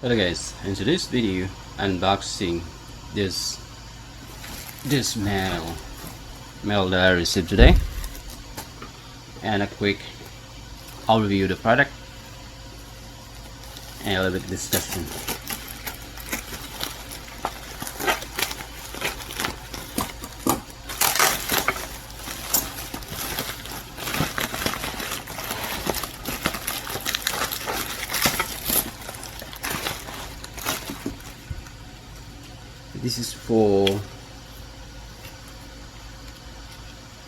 Hello guys, in today's video unboxing this mail that I received today, and a quick overview of the product and a little bit discussion. This is for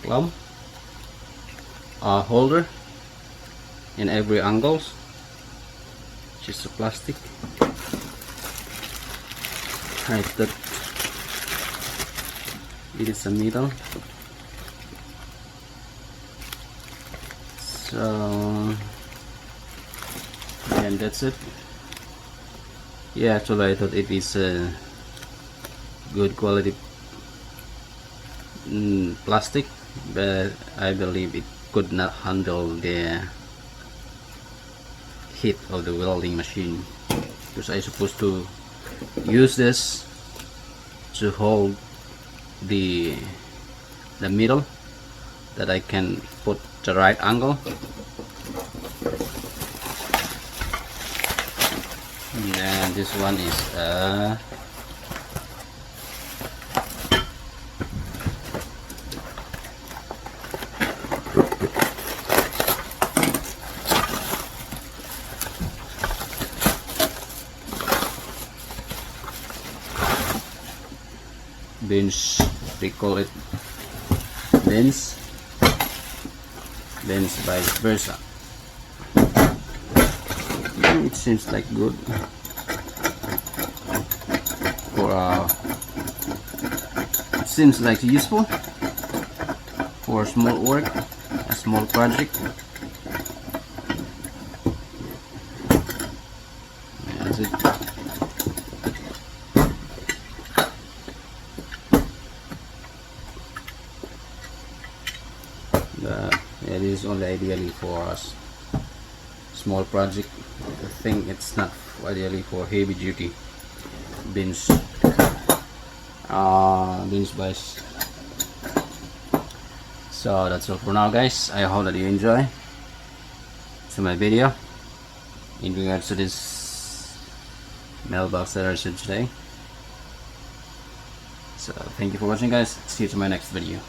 plum holder in every angles. Just a plastic. I thought it is a metal. So, and that's it. Yeah, actually I thought it is a good quality plastic, but I believe it could not handle the heat of the welding machine, because I supposed to use this to hold the middle, that I can put the right angle. And then this one is bench, they call it bench vice versa. It seems like good for it seems like useful for small work, a small project. That's it. It is only ideally for us small project. I think it's not ideally for heavy duty bench vice. So that's all for now, guys. I hope that you enjoy my video in regards to this mailbox that I received today. So thank you for watching, guys. See you to my next video.